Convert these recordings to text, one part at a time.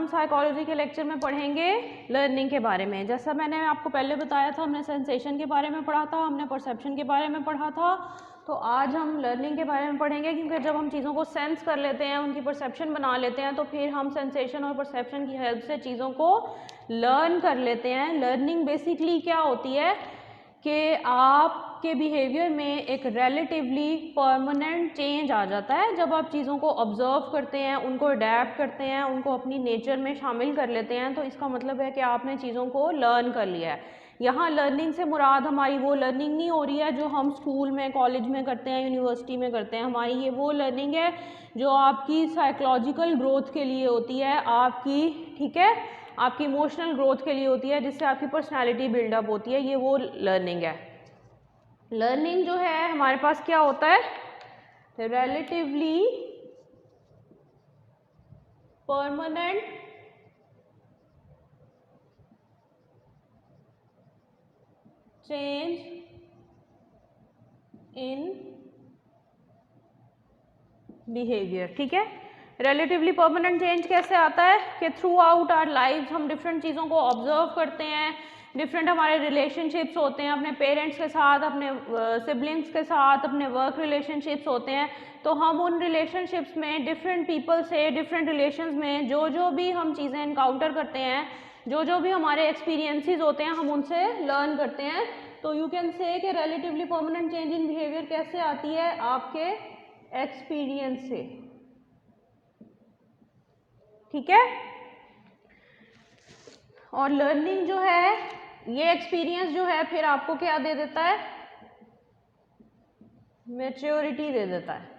Psychology के lecture में पढ़ेंगे लर्निंग के बारे में। जैसा मैंने आपको पहले बताया था, हमने सेंसेशन के बारे में पढ़ा था, हमने परसेप्शन के बारे में पढ़ा था। तो आज हम लर्निंग के बारे में पढ़ेंगे, क्योंकि जब हम चीज़ों को सेंस कर लेते हैं, उनकी परसेप्शन बना लेते हैं, तो फिर हम सेंसेशन और परसेप्शन की हेल्प से चीज़ों को लर्न कर लेते हैं। लर्निंग बेसिकली क्या होती है कि आपके बिहेवियर में एक रिलेटिवली परमानेंट चेंज आ जाता है जब आप चीज़ों को ऑब्जर्व करते हैं, उनको अडेप्ट करते हैं, उनको अपनी नेचर में शामिल कर लेते हैं। तो इसका मतलब है कि आपने चीज़ों को लर्न कर लिया है। यहाँ लर्निंग से मुराद हमारी वो लर्निंग नहीं हो रही है जो हम स्कूल में, कॉलेज में करते हैं, यूनिवर्सिटी में करते हैं। हमारी ये वो लर्निंग है जो आपकी साइकोलॉजिकल ग्रोथ के लिए होती है, आपकी, ठीक है, आपकी इमोशनल ग्रोथ के लिए होती है, जिससे आपकी पर्सनैलिटी बिल्डअप होती है। ये वो लर्निंग है। लर्निंग जो है हमारे पास क्या होता है, relatively permanent change in behaviour. ठीक है, रिलेटिवली परमानेंट चेंज कैसे आता है कि थ्रू आउट आवर लाइफ हम डिफरेंट चीज़ों को ऑब्जर्व करते हैं, डिफरेंट हमारे रिलेशनशिप्स होते हैं, अपने पेरेंट्स के साथ, अपने सिबलिंग्स के साथ, अपने वर्क रिलेशनशिप्स होते हैं। तो हम उन रिलेशनशिप्स में डिफरेंट पीपल से, डिफरेंट रिलेशंस में जो भी हम चीज़ें इनकाउंटर करते हैं, जो भी हमारे एक्सपीरियंसेस होते हैं, हम उनसे लर्न करते हैं। तो यू कैन से कि relatively permanent change in behaviour कैसे आती है, आपके एक्सपीरियंस से। ठीक है, और लर्निंग जो है, ये एक्सपीरियंस जो है फिर आपको क्या दे देता है, मैच्योरिटी दे देता है।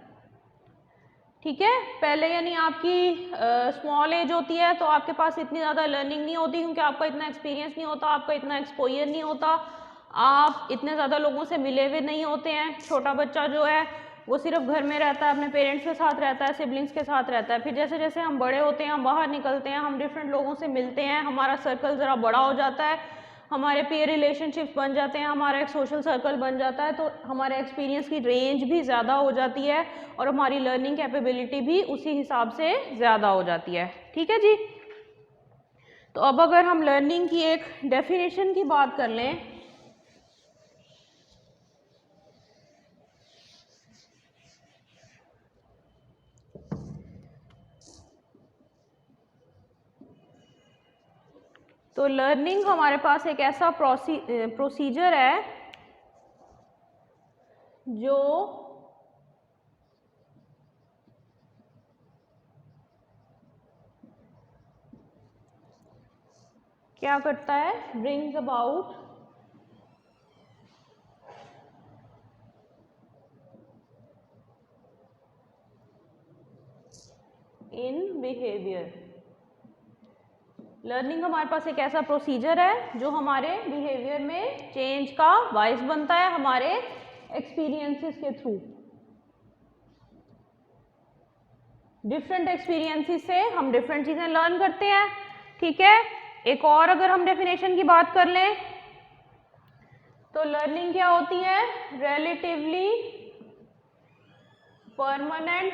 ठीक है, पहले यानी आपकी स्मॉल एज होती है तो आपके पास इतनी ज़्यादा लर्निंग नहीं होती, क्योंकि आपका इतना एक्सपीरियंस नहीं होता, आपका इतना एक्सपोजर नहीं होता, आप इतने ज़्यादा लोगों से मिले हुए नहीं होते हैं। छोटा बच्चा जो है वो सिर्फ घर में रहता है, अपने पेरेंट्स के साथ रहता है, सिबलिंग्स के साथ रहता है। फिर जैसे जैसे हम बड़े होते हैं, हम बाहर निकलते हैं, हम डिफरेंट लोगों से मिलते हैं, हमारा सर्कल ज़रा बड़ा हो जाता है, हमारे पेयर रिलेशनशिप्स बन जाते हैं, हमारा एक सोशल सर्कल बन जाता है, तो हमारे एक्सपीरियंस की रेंज भी ज़्यादा हो जाती है और हमारी लर्निंग कैपेबिलिटी भी उसी हिसाब से ज़्यादा हो जाती है। ठीक है जी, तो अब अगर हम लर्निंग की एक डेफिनेशन की बात कर लें, तो लर्निंग हमारे पास एक ऐसा प्रोसीजर है जो क्या करता है, brings about in behaviour. Learning हमारे पास एक ऐसा प्रोसीजर है जो हमारे बिहेवियर में चेंज का बायस बनता है, हमारे एक्सपीरियंसेस के थ्रू। डिफरेंट एक्सपीरियंसेस से हम डिफरेंट चीज़ें लर्न करते हैं। ठीक है, एक और अगर हम डेफिनेशन की बात कर लें तो लर्निंग क्या होती है, relatively permanent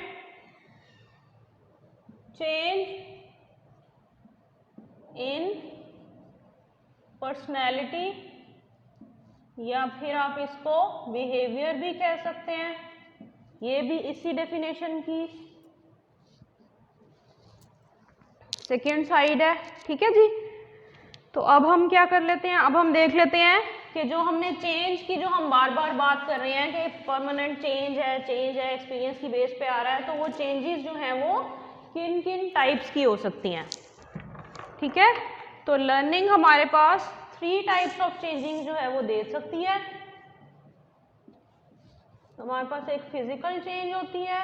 change in personality, या फिर आप इसको बिहेवियर भी कह सकते हैं, ये भी इसी डेफिनेशन की सेकेंड साइड है। ठीक है जी, तो अब हम क्या कर लेते हैं, अब हम देख लेते हैं कि जो हमने चेंज की, जो हम बार बार बात कर रहे हैं कि परमानेंट चेंज है, एक्सपीरियंस की बेस पे आ रहा है, तो वो चेंजेस जो हैं वो किन किन टाइप्स की हो सकती हैं। ठीक है, तो लर्निंग हमारे पास 3 टाइप्स ऑफ चेंजिंग जो है वो दे सकती है। हमारे पास एक फिजिकल चेंज होती है,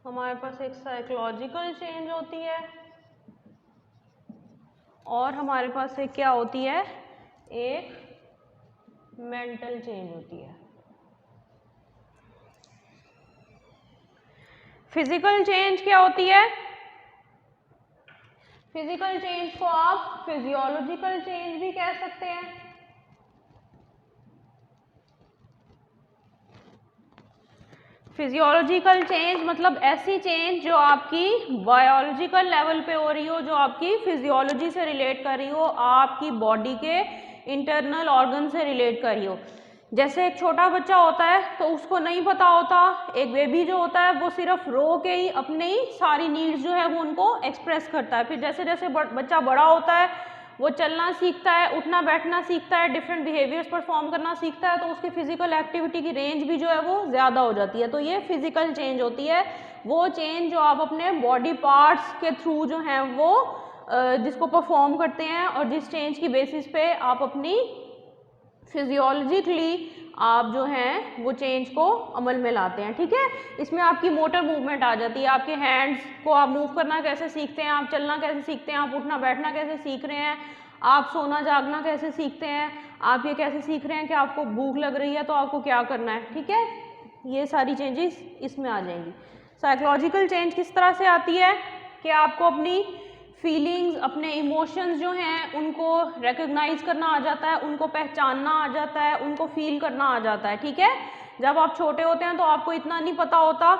हमारे पास एक साइकोलॉजिकल चेंज होती है, और हमारे पास एक क्या होती है, एक मेंटल चेंज होती है। फिजिकल चेंज क्या होती है, फिजिकल चेंज को आप फिजियोलॉजिकल चेंज भी कह सकते हैं। फिजियोलॉजिकल चेंज मतलब ऐसी चेंज जो आपकी बायोलॉजिकल लेवल पे हो रही हो, जो आपकी फिजियोलॉजी से रिलेट कर रही हो, आपकी बॉडी के इंटरनल ऑर्गन से रिलेट कर रही हो। जैसे एक छोटा बच्चा होता है तो उसको नहीं पता होता, एक बेबी जो होता है वो सिर्फ रो के ही अपनी सारी नीड्स जो है वो उनको एक्सप्रेस करता है। फिर जैसे जैसे बच्चा बड़ा होता है वो चलना सीखता है, उठना बैठना सीखता है, डिफरेंट बिहेवियर्स परफॉर्म करना सीखता है, तो उसकी फिजिकल एक्टिविटी की रेंज भी जो है वो ज़्यादा हो जाती है। तो ये फिजिकल चेंज होती है, वो चेंज जो आप अपने बॉडी पार्ट्स के थ्रू जो हैं वो जिसको परफॉर्म करते हैं, और जिस चेंज की बेसिस पे आप अपनी फिजियोलॉजिकली आप जो हैं वो चेंज को अमल में लाते हैं। ठीक है, इसमें आपकी मोटर मूवमेंट आ जाती है, आपके हैंड्स को आप मूव करना कैसे सीखते हैं, आप चलना कैसे सीखते हैं, आप उठना बैठना कैसे सीख रहे हैं, आप सोना जागना कैसे सीखते हैं, आप ये कैसे सीख रहे हैं कि आपको भूख लग रही है तो आपको क्या करना है। ठीक है, ये सारी चेंजेस इसमें आ जाएंगी। साइकोलॉजिकल चेंज किस तरह से आती है कि आपको अपनी फीलिंग्स, अपने इमोशंस जो हैं उनको रिकग्नाइज करना आ जाता है, उनको पहचानना आ जाता है, उनको फील करना आ जाता है। ठीक है, जब आप छोटे होते हैं तो आपको इतना नहीं पता होता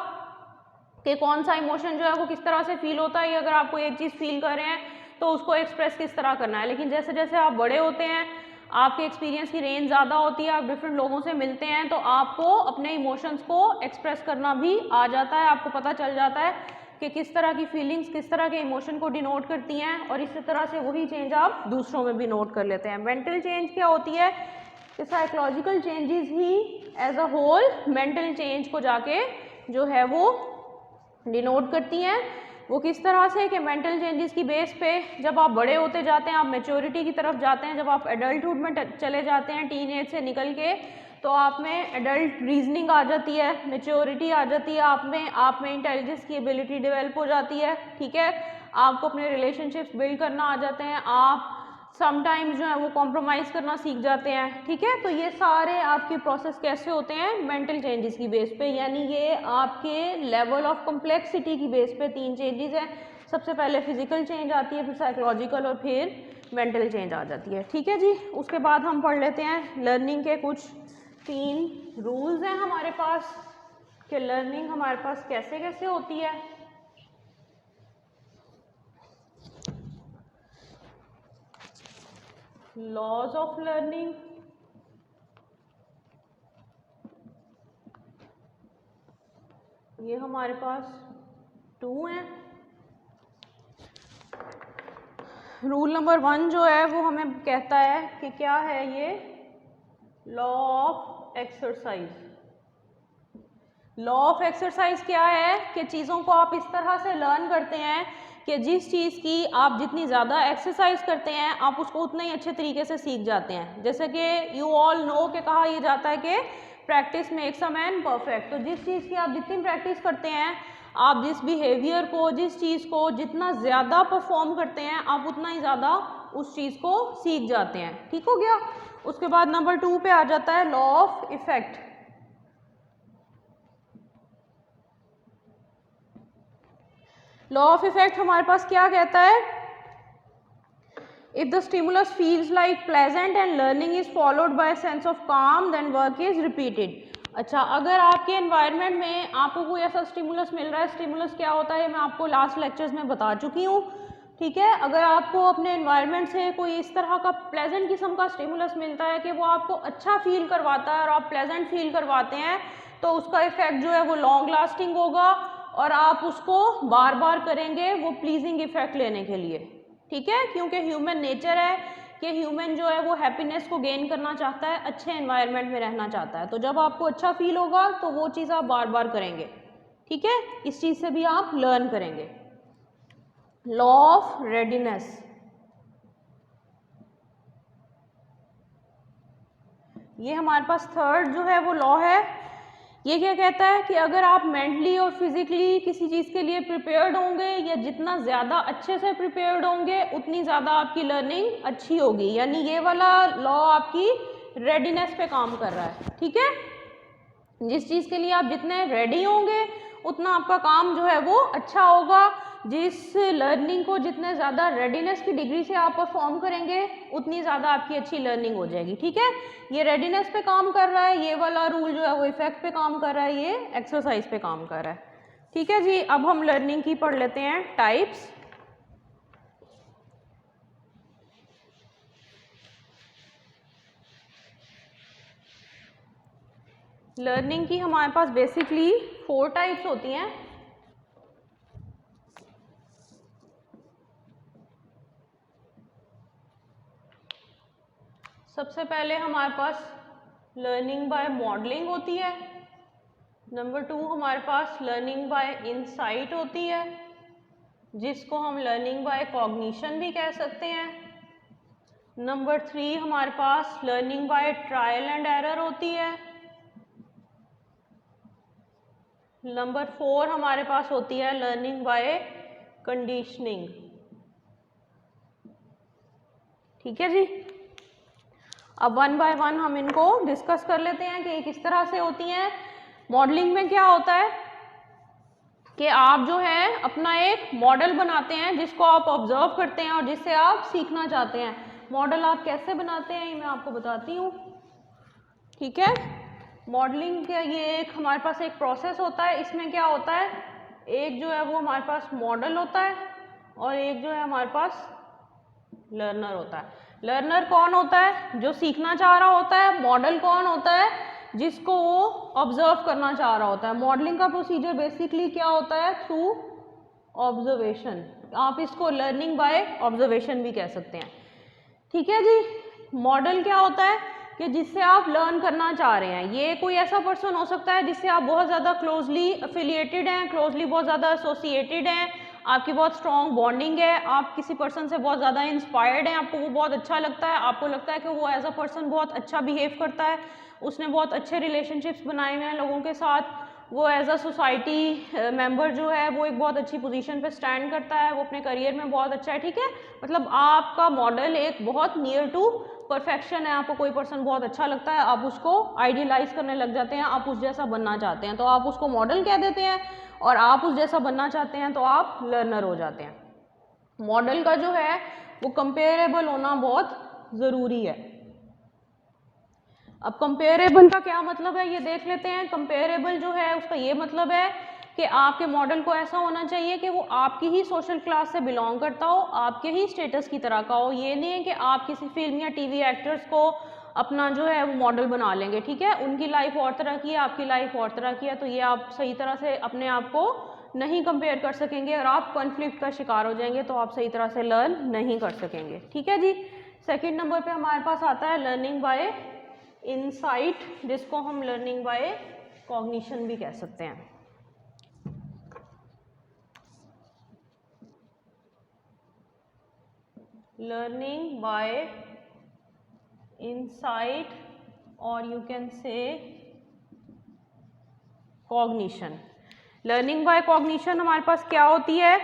कि कौन सा इमोशन जो है वो किस तरह से फील होता है, या अगर आप कोई एक चीज़ फील कर रहे हैं तो उसको एक्सप्रेस किस तरह करना है। लेकिन जैसे जैसे आप बड़े होते हैं, आपके एक्सपीरियंस की रेंज ज़्यादा होती है, आप डिफरेंट लोगों से मिलते हैं, तो आपको अपने इमोशंस को एक्सप्रेस करना भी आ जाता है, आपको पता चल जाता है कि किस तरह की फीलिंग्स किस तरह के इमोशन को डिनोट करती हैं, और इसी तरह से वही चेंज आप दूसरों में भी नोट कर लेते हैं। मेंटल चेंज क्या होती है कि साइकोलॉजिकल चेंजेस ही as a whole mental change को जाके जो है वो डिनोट करती हैं। वो किस तरह से कि मेंटल चेंजेस की बेस पे जब आप बड़े होते जाते हैं, आप मैच्योरिटी की तरफ जाते हैं, जब आप एडल्टहुड में चले जाते हैं, टीन एज से निकल के, तो आप में एडल्ट रीजनिंग आ जाती है, मैच्योरिटी आ जाती है, आप में इंटेलिजेंस की एबिलिटी डेवलप हो जाती है। ठीक है, आपको अपने रिलेशनशिप्स बिल्ड करना आ जाते हैं, आप समटाइम्स जो है वो कॉम्प्रोमाइज़ करना सीख जाते हैं। ठीक है, तो ये सारे आपके प्रोसेस कैसे होते हैं मेंटल चेंजेस की बेस पे, यानी ये आपके लेवल ऑफ कॉम्प्लेक्सिटी की बेस पे 3 चेंजेस हैं। सबसे पहले फिजिकल चेंज आती है, फिर साइकोलॉजिकल, और फिर मेंटल चेंज आ जाती है। ठीक है जी, उसके बाद हम पढ़ लेते हैं लर्निंग के कुछ 3 रूल्स हैं हमारे पास कि लर्निंग हमारे पास कैसे कैसे होती है। लॉज ऑफ लर्निंग, ये हमारे पास 2 हैं। रूल नंबर 1 जो है वो हमें कहता है कि क्या है ये, law of exercise. Law of exercise क्या है कि चीज़ों को आप इस तरह से लर्न करते हैं कि जिस चीज़ की आप जितनी ज़्यादा एक्सरसाइज करते हैं आप उसको उतना ही अच्छे तरीके से सीख जाते हैं। जैसे कि यू ऑल नो के कहा यह जाता है कि practice makes a man perfect. तो जिस चीज़ की आप जितनी प्रैक्टिस करते हैं, आप जिस बिहेवियर को, जिस चीज़ को जितना ज़्यादा परफॉर्म करते हैं, आप उतना ही ज़्यादा उस चीज़ को सीख जाते हैं। ठीक हो गया। उसके बाद नंबर 2 पे आ जाता है law of effect. Law of effect हमारे पास क्या कहता है, if the stimulus feels like pleasant and learning is followed by sense of काम देन वर्क इज रिपीटेड। अच्छा, अगर आपके एनवायरनमेंट में आपको कोई ऐसा स्टिमुलस मिल रहा है, स्टिमुलस क्या होता है मैं आपको लास्ट लेक्चर्स में बता चुकी हूँ। ठीक है, अगर आपको अपने एनवायरनमेंट से कोई इस तरह का प्लेजेंट किस्म का स्टिमुलस मिलता है कि वो आपको अच्छा फील करवाता है और आप प्लेजेंट फील करवाते हैं, तो उसका इफेक्ट जो है वो लॉन्ग लास्टिंग होगा और आप उसको बार बार करेंगे वो प्लीजिंग इफेक्ट लेने के लिए। ठीक है, क्योंकि ह्यूमन नेचर है कि ह्यूमन जो है वो हैप्पीनेस को गेन करना चाहता है, अच्छे एनवायरनमेंट में रहना चाहता है। तो जब आपको अच्छा फील होगा तो वो चीज़ आप बार बार करेंगे। ठीक है, इस चीज़ से भी आप लर्न करेंगे। लॉ ऑफ रेडीनेस, ये हमारे पास थर्ड जो है वो लॉ है। ये क्या कहता है कि अगर आप मेंटली और फिजिकली किसी चीज़ के लिए प्रिपेयर्ड होंगे, या जितना ज़्यादा अच्छे से प्रिपेयर्ड होंगे उतनी ज़्यादा आपकी लर्निंग अच्छी होगी। यानी ये वाला लॉ आपकी रेडीनेस पे काम कर रहा है। ठीक है, जिस चीज़ के लिए आप जितने रेडी होंगे उतना आपका काम जो है वो अच्छा होगा। जिस लर्निंग को जितने ज़्यादा रेडीनेस की डिग्री से आप परफॉर्म करेंगे उतनी ज़्यादा आपकी अच्छी लर्निंग हो जाएगी, ठीक है। ये रेडीनेस पे काम कर रहा है, ये वाला रूल जो है वो इफेक्ट पे काम कर रहा है, ये एक्सरसाइज पे काम कर रहा है, ठीक है जी। अब हम लर्निंग की पढ़ लेते हैं टाइप्स। लर्निंग की हमारे पास बेसिकली 4 टाइप्स होती हैं। सबसे पहले हमारे पास लर्निंग बाय मॉडलिंग होती है। नंबर 2 हमारे पास लर्निंग बाय इनसाइट होती है, जिसको हम लर्निंग बाय कॉग्निशन भी कह सकते हैं। नंबर 3 हमारे पास learning by trial and error होती है। नंबर 4 हमारे पास होती है लर्निंग बाय कंडीशनिंग, ठीक है जी। अब 1 बाय 1 हम इनको डिस्कस कर लेते हैं कि किस तरह से होती हैं। मॉडलिंग में क्या होता है कि आप जो है अपना एक मॉडल बनाते हैं जिसको आप ऑब्जर्व करते हैं और जिससे आप सीखना चाहते हैं। मॉडल आप कैसे बनाते हैं ये मैं आपको बताती हूँ, ठीक है। मॉडलिंग का ये एक हमारे पास एक प्रोसेस होता है। इसमें क्या होता है, एक जो है वो हमारे पास मॉडल होता है और एक जो है हमारे पास लर्नर होता है। लर्नर कौन होता है, जो सीखना चाह रहा होता है। मॉडल कौन होता है, जिसको वो ऑब्जर्व करना चाह रहा होता है। मॉडलिंग का प्रोसीजर बेसिकली क्या होता है, थ्रू ऑब्जर्वेशन। आप इसको लर्निंग बाय ऑब्जर्वेशन भी कह सकते हैं, ठीक है जी। मॉडल क्या होता है कि जिससे आप लर्न करना चाह रहे हैं। ये कोई ऐसा पर्सन हो सकता है जिससे आप बहुत ज़्यादा क्लोजली एफिलिएटेड हैं, क्लोजली बहुत ज़्यादा एसोसिएटेड हैं, आपकी बहुत स्ट्रॉन्ग बॉन्डिंग है, आप किसी पर्सन से बहुत ज़्यादा इंस्पायर्ड हैं, आपको वो बहुत अच्छा लगता है, आपको लगता है कि वो एज अ पर्सन बहुत अच्छा बिहेव करता है, उसने बहुत अच्छे रिलेशनशिप्स बनाए हुए हैं लोगों के साथ, वो एज अ सोसाइटी मेंबर जो है वो एक बहुत अच्छी पोजीशन पे स्टैंड करता है, वो अपने करियर में बहुत अच्छा है, ठीक है। मतलब आपका मॉडल एक बहुत नियर टू परफेक्शन है। आपको कोई पर्सन बहुत अच्छा लगता है, आप उसको आइडियलाइज करने लग जाते हैं, आप उस जैसा बनना चाहते हैं, तो आप उसको मॉडल कह देते हैं। और आप उस जैसा बनना चाहते हैं तो आप लर्नर हो जाते हैं। मॉडल का जो है वो कंपेरेबल होना बहुत ज़रूरी है। अब कंपेरेबल का क्या मतलब है ये देख लेते हैं। कंपेरेबल जो है उसका ये मतलब है कि आपके मॉडल को ऐसा होना चाहिए कि वो आपकी ही सोशल क्लास से बिलोंग करता हो, आपके ही स्टेटस की तरह का हो। ये नहीं है कि आप किसी फिल्म या टीवी एक्टर्स को अपना जो है वो मॉडल बना लेंगे, ठीक है। उनकी लाइफ और तरह की है, आपकी लाइफ और तरह की है, तो ये आप सही तरह से अपने आप को नहीं कंपेयर कर सकेंगे और आप कॉन्फ्लिक्ट का शिकार हो जाएंगे, तो आप सही तरह से लर्न नहीं कर सकेंगे, ठीक है जी। सेकेंड नंबर पे हमारे पास आता है लर्निंग बाय इनसाइट, जिसको हम लर्निंग बाय कॉग्निशन भी कह सकते हैं। लर्निंग बाय इनसाइट और you can say cognition. Learning by cognition हमारे पास क्या होती है,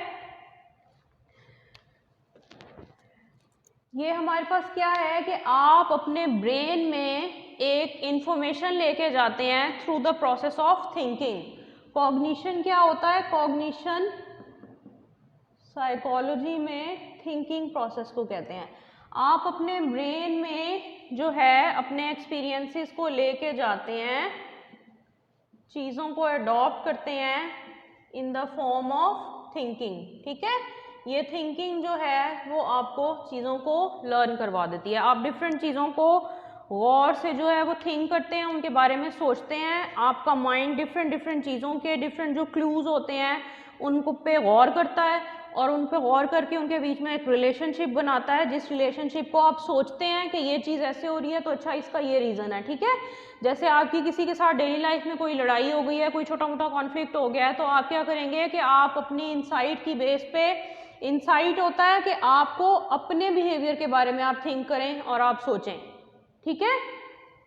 ये हमारे पास क्या है कि आप अपने ब्रेन में एक इंफॉर्मेशन लेके जाते हैं through the process of thinking. Cognition क्या होता है, कॉग्निशन साइकोलॉजी में थिंकिंग प्रोसेस को कहते हैं। आप अपने ब्रेन में जो है अपने एक्सपीरियंसेस को लेके जाते हैं, चीज़ों को अडॉप्ट करते हैं in the form of thinking, ठीक है। ये थिंकिंग जो है वो आपको चीज़ों को लर्न करवा देती है। आप डिफरेंट चीज़ों को गौर से जो है वो थिंक करते हैं, उनके बारे में सोचते हैं। आपका माइंड डिफरेंट चीज़ों के डिफरेंट जो क्लूज होते हैं उनको पे गौर करता है और उन पे गौर करके उनके बीच में एक रिलेशनशिप बनाता है। जिस रिलेशनशिप को आप सोचते हैं कि ये चीज़ ऐसे हो रही है तो अच्छा इसका ये रीज़न है, ठीक है। जैसे आपकी किसी के साथ डेली लाइफ में कोई लड़ाई हो गई है, कोई छोटा मोटा कॉन्फ्लिक्ट हो गया है, तो आप क्या करेंगे कि आप अपनी इनसाइट की बेस पे, इनसाइट होता है कि आपको अपने बिहेवियर के बारे में आप थिंक करें और आप सोचें, ठीक है।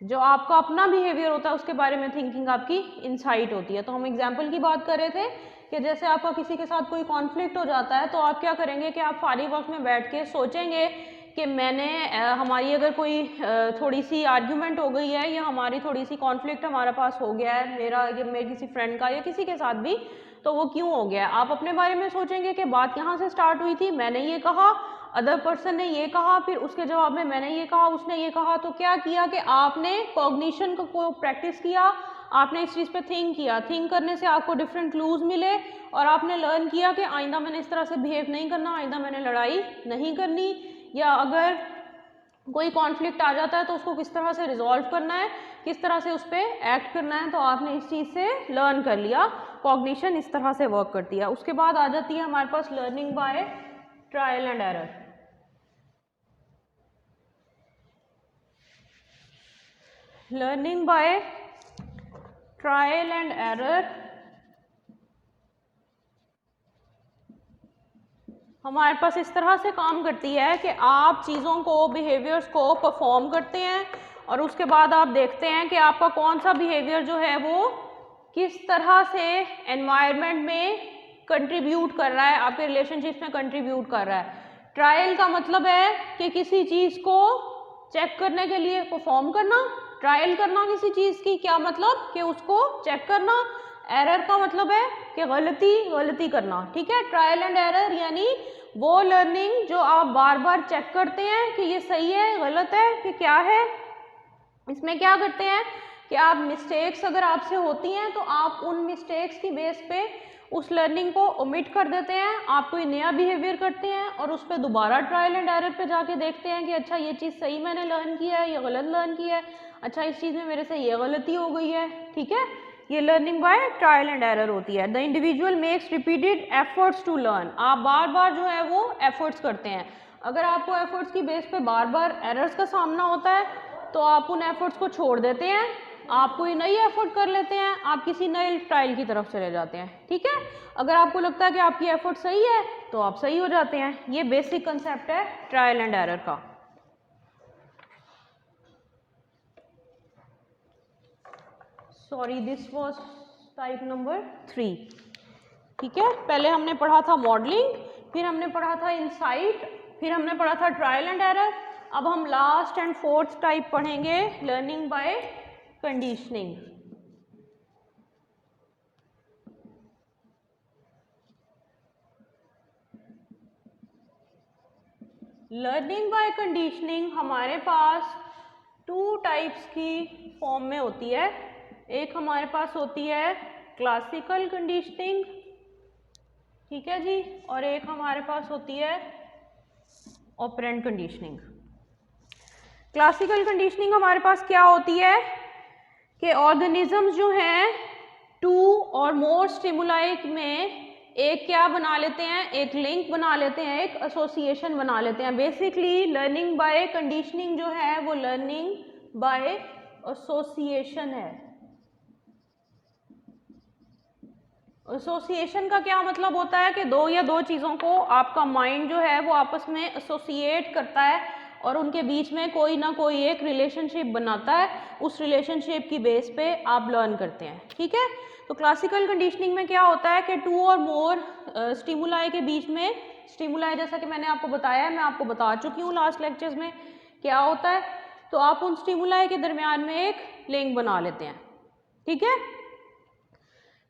जो आपका अपना बिहेवियर होता है उसके बारे में थिंकिंग आपकी इनसाइट होती है। तो हम एग्जाम्पल की बात कर रहे थे कि जैसे आपका किसी के साथ कोई कॉन्फ्लिक्ट हो जाता है तो आप क्या करेंगे कि आप फारिग वक्त में बैठ के सोचेंगे कि मैंने हमारी अगर कोई थोड़ी सी आर्ग्यूमेंट हो गई है या हमारी थोड़ी सी कॉन्फ्लिक्ट हमारे पास हो गया है, मेरी किसी फ्रेंड का या किसी के साथ भी, तो वो क्यों हो गया? आप अपने बारे में सोचेंगे कि बात यहाँ से स्टार्ट हुई थी, मैंने ये कहा, अदर पर्सन ने ये कहा, फिर उसके जवाब में मैंने ये कहा, उसने ये कहा, तो क्या किया कि आपने कॉग्निशन को प्रैक्टिस किया, आपने इस चीज़ पे थिंक किया, थिंक करने से आपको डिफरेंट क्लूज मिले और आपने लर्न किया कि आइंदा मैंने इस तरह से बिहेव नहीं करना, आइंदा मैंने लड़ाई नहीं करनी, या अगर कोई कॉन्फ्लिक्ट आ जाता है तो उसको किस तरह से रिजॉल्व करना है, किस तरह से उस पर एक्ट करना है, तो आपने इस चीज़ से लर्न कर लिया। कॉग्निशन इस तरह से वर्क करती है। उसके बाद आ जाती है हमारे पास learning by trial and error. Learning by trial and error हमारे पास इस तरह से काम करती है कि आप चीज़ों को, बिहेवियर्स को परफॉर्म करते हैं और उसके बाद आप देखते हैं कि आपका कौन सा बिहेवियर जो है वो किस तरह से एनवायरनमेंट में कंट्रीब्यूट कर रहा है, आपके रिलेशनशिप्स में कंट्रीब्यूट कर रहा है। ट्रायल का मतलब है कि किसी चीज़ को चेक करने के लिए परफॉर्म करना, ट्रायल करना किसी चीज़ की, क्या मतलब कि उसको चेक करना। एरर का मतलब है कि गलती करना, ठीक है। ट्रायल एंड एरर यानी वो लर्निंग जो आप बार बार चेक करते हैं कि ये सही है, गलत है, कि क्या है। इसमें क्या करते हैं कि आप मिस्टेक्स अगर आपसे होती हैं तो आप उन मिस्टेक्स की बेस पे उस लर्निंग को ओमिट कर देते हैं, आप कोई नया बिहेवियर करते हैं और उस पर दोबारा ट्रायल एंड एरर पे जाके देखते हैं कि अच्छा ये चीज़ सही मैंने लर्न किया है, ये गलत लर्न किया है, अच्छा इस चीज़ में मेरे से ये गलती हो गई है, ठीक है। ये learning by trial and error होती है। The individual makes repeated efforts to learn, आप बार बार जो है वो एफर्ट्स करते हैं। अगर आपको एफर्ट्स की बेस पे बार बार एरर्स का सामना होता है तो आप उन एफर्ट्स को छोड़ देते हैं, आप कोई नई एफर्ट कर लेते हैं, आप किसी नए ट्रायल की तरफ चले जाते हैं, ठीक है। अगर आपको लगता है कि आपकी एफर्ट सही है तो आप सही हो जाते हैं। ये बेसिक कंसेप्ट है ट्रायल एंड एरर का। Sorry, this was type number 3, ठीक है। पहले हमने पढ़ा था मॉडलिंग, फिर हमने पढ़ा था इनसाइट, फिर हमने पढ़ा था ट्रायल एंड एरर। अब हम लास्ट एंड फोर्थ टाइप पढ़ेंगे, learning by conditioning. Learning by conditioning हमारे पास 2 टाइप्स की फॉर्म में होती है। एक हमारे पास होती है क्लासिकल कंडीशनिंग, ठीक है जी, और एक हमारे पास होती है ऑपरेंट कंडीशनिंग। क्लासिकल कंडीशनिंग हमारे पास क्या होती है कि ऑर्गेनिजम्स जो हैं 2 और मोर स्टिमुलाई में एक क्या बना लेते हैं, एक लिंक बना लेते हैं, एक एसोसिएशन बना लेते हैं। बेसिकली लर्निंग बाय कंडीशनिंग जो है वो लर्निंग बाय एसोसिएशन है। एसोसिएशन का क्या मतलब होता है कि दो या दो चीज़ों को आपका माइंड जो है वो आपस में एसोसिएट करता है और उनके बीच में कोई ना कोई एक रिलेशनशिप बनाता है, उस रिलेशनशिप की बेस पे आप लर्न करते हैं, ठीक है। तो क्लासिकल कंडीशनिंग में क्या होता है कि 2 और मोर स्टिमुलाई के बीच में, स्टिमुलाई जैसा कि मैंने आपको बताया है, मैं आपको बता चुकी हूँ लास्ट लेक्चर्स में क्या होता है, तो आप उन स्टिमुलाई के दरमियान में एक लिंक बना लेते हैं, ठीक है।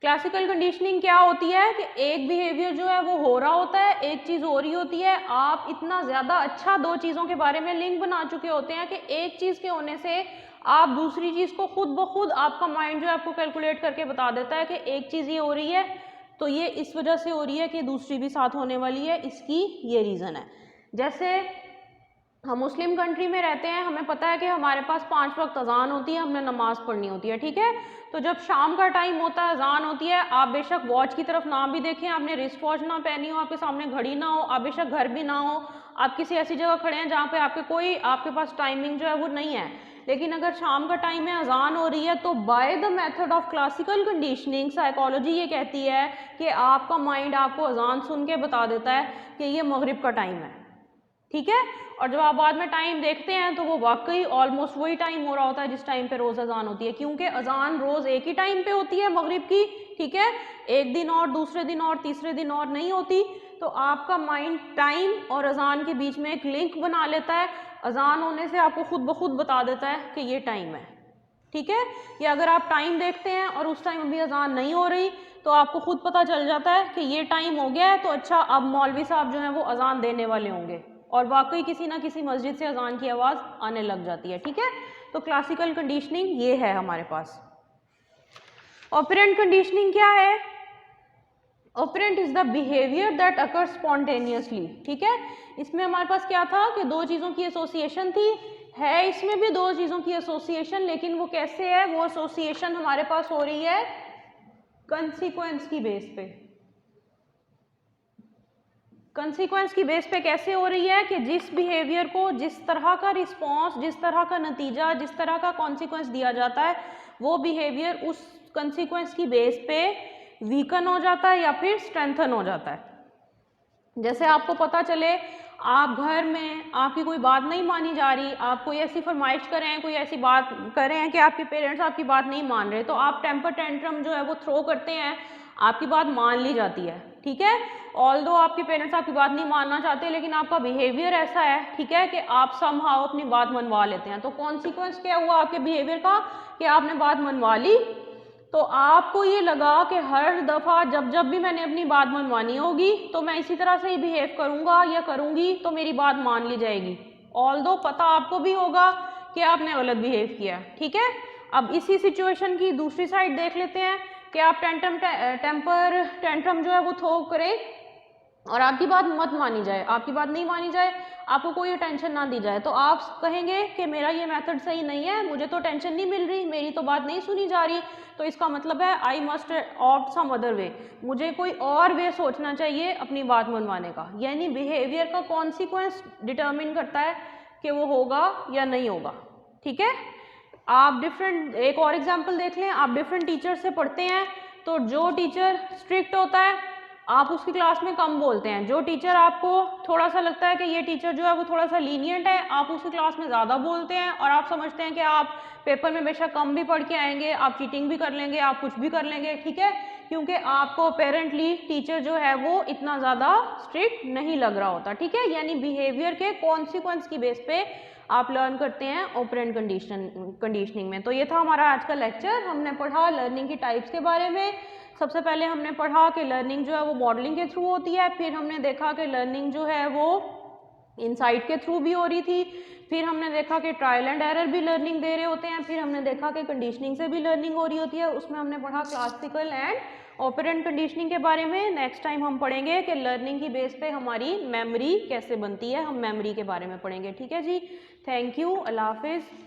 क्लासिकल कंडीशनिंग क्या होती है कि एक बिहेवियर जो है वो हो रहा होता है, एक चीज़ हो रही होती है, आप इतना ज़्यादा अच्छा 2 चीज़ों के बारे में लिंक बना चुके होते हैं कि एक चीज़ के होने से आप दूसरी चीज़ को खुद ब खुद आपका माइंड जो है आपको कैलकुलेट करके बता देता है कि एक चीज़ ये हो रही है तो ये इस वजह से हो रही है कि दूसरी भी साथ होने वाली है, इसकी ये रीज़न है। जैसे हम मुस्लिम कंट्री में रहते हैं, हमें पता है कि हमारे पास 5 वक्त अजान होती है, हमने नमाज पढ़नी होती है, ठीक है। तो जब शाम का टाइम होता है, अजान होती है, आप बेशक वॉच की तरफ ना भी देखें, आपने रिस्ट वॉच ना पहनी हो, आपके सामने घड़ी ना हो, आप बेशक घर भी ना हो, आप किसी ऐसी जगह खड़े हैं जहाँ पे आपके पास टाइमिंग जो है वो नहीं है, लेकिन अगर शाम का टाइम है, अजान हो रही है, तो by the method of classical conditioning psychology ये कहती है कि आपका माइंड आपको अजान सुन के बता देता है कि ये मगरिब का टाइम है, ठीक है। और जब आप बाद में टाइम देखते हैं तो वो वाकई ऑलमोस्ट वही टाइम हो रहा होता है जिस टाइम पे रोज़ अजान होती है, क्योंकि अजान रोज़ एक ही टाइम पे होती है मगरिब की, ठीक है। एक दिन और, दूसरे दिन और, तीसरे दिन और नहीं होती। तो आपका माइंड टाइम और अजान के बीच में एक लिंक बना लेता है, अजान होने से आपको खुद ब खुद बता देता है कि ये टाइम है, ठीक है। या अगर आप टाइम देखते हैं और उस टाइम अभी अजान नहीं हो रही तो आपको खुद पता चल जाता है कि ये टाइम हो गया है, तो अच्छा अब मौलवी साहब जो हैं वो अजान देने वाले होंगे, और वाकई किसी ना किसी मस्जिद से अजान की आवाज़ आने लग जाती है। ठीक है, तो क्लासिकल कंडीशनिंग ये है हमारे पास। ऑपरेंट कंडीशनिंग क्या है? Operant is the behaviour that occur spontaneously. ठीक है, इसमें हमारे पास क्या था कि दो चीज़ों की एसोसिएशन थी, है इसमें भी दो चीज़ों की एसोसिएशन, लेकिन वो कैसे है? वो एसोसिएशन हमारे पास हो रही है कंसीक्वेंस की बेस पे। कंसीक्वेंस की बेस पे कैसे हो रही है कि जिस बिहेवियर को, जिस तरह का रिस्पॉन्स, जिस तरह का नतीजा, जिस तरह का कॉन्सिक्वेंस दिया जाता है, वो बिहेवियर उस कंसीक्वेंस की बेस पे वीकन हो जाता है या फिर स्ट्रेंथन हो जाता है। जैसे आपको पता चले आप घर में आपकी कोई बात नहीं मानी जा रही, आप कोई ऐसी फरमाइश कर रहे हैं, कोई ऐसी बात कर रहे हैं कि आपके पेरेंट्स आपकी बात नहीं मान रहे, तो आप टेम्पर टेंट्रम जो है वो थ्रो करते हैं, आपकी बात मान ली जाती है। ठीक है, ऑल्दो आपके पेरेंट्स आपकी बात नहीं मानना चाहते, लेकिन आपका बिहेवियर ऐसा है, ठीक है, कि आप समहाउ अपनी बात मनवा लेते हैं। तो कॉन्सिक्वेंस क्या हुआ आपके बिहेवियर का कि आपने बात मनवा ली, तो आपको ये लगा कि हर दफ़ा जब जब भी मैंने अपनी बात मनवानी होगी तो मैं इसी तरह से ही बिहेव करूँगा या करूँगी तो मेरी बात मान ली जाएगी, ऑल्दो पता आपको भी होगा कि आपने गलत बिहेव किया। ठीक है, अब इसी सिचुएशन की दूसरी साइड देख लेते हैं कि आप टेम्पर टेंट्रम जो है वो थ्रो करें और आपकी बात मत मानी जाए, आपकी बात नहीं मानी जाए, आपको कोई अटेंशन ना दी जाए, तो आप कहेंगे कि मेरा ये मेथड सही नहीं है, मुझे तो टेंशन नहीं मिल रही, मेरी तो बात नहीं सुनी जा रही, तो इसका मतलब है I must opt some other way, मुझे कोई और वे सोचना चाहिए अपनी बात मनवाने का। यानी बिहेवियर का कॉन्सिक्वेंस डिटर्मिन करता है कि वो होगा या नहीं होगा। ठीक है, आप डिफरेंट, एक और एग्जाम्पल देख लें, आप डिफरेंट टीचर से पढ़ते हैं, तो जो टीचर स्ट्रिक्ट होता है आप उसकी क्लास में कम बोलते हैं, जो टीचर आपको थोड़ा सा लगता है कि ये टीचर जो है वो थोड़ा सा लीनियंट है, आप उसकी क्लास में ज़्यादा बोलते हैं, और आप समझते हैं कि आप पेपर में बेशक कम भी पढ़ के आएंगे, आप चीटिंग भी कर लेंगे, आप कुछ भी कर लेंगे। ठीक है, क्योंकि आपको अपेरेंटली टीचर जो है वो इतना ज़्यादा स्ट्रिक्ट नहीं लग रहा होता। ठीक है, यानी बिहेवियर के कॉन्सिक्वेंस की बेस पे आप लर्न करते हैं ऑपरेंट कंडीशनिंग में। तो ये था हमारा आज का लेक्चर। हमने पढ़ा लर्निंग की टाइप्स के बारे में। सबसे पहले हमने पढ़ा कि लर्निंग जो है वो मॉडलिंग के थ्रू होती है, फिर हमने देखा कि लर्निंग जो है वो इनसाइट के थ्रू भी हो रही थी, फिर हमने देखा कि ट्रायल एंड एरर भी लर्निंग दे रहे होते हैं, फिर हमने देखा कि कंडीशनिंग से भी लर्निंग हो रही होती है, उसमें हमने पढ़ा क्लासिकल एंड ऑपरेंट कंडीशनिंग के बारे में। नेक्स्ट टाइम हम पढ़ेंगे कि लर्निंग की बेस पे हमारी मेमोरी कैसे बनती है, हम मेमोरी के बारे में पढ़ेंगे। ठीक है जी, थैंक यू, अल्लाह हाफिज़।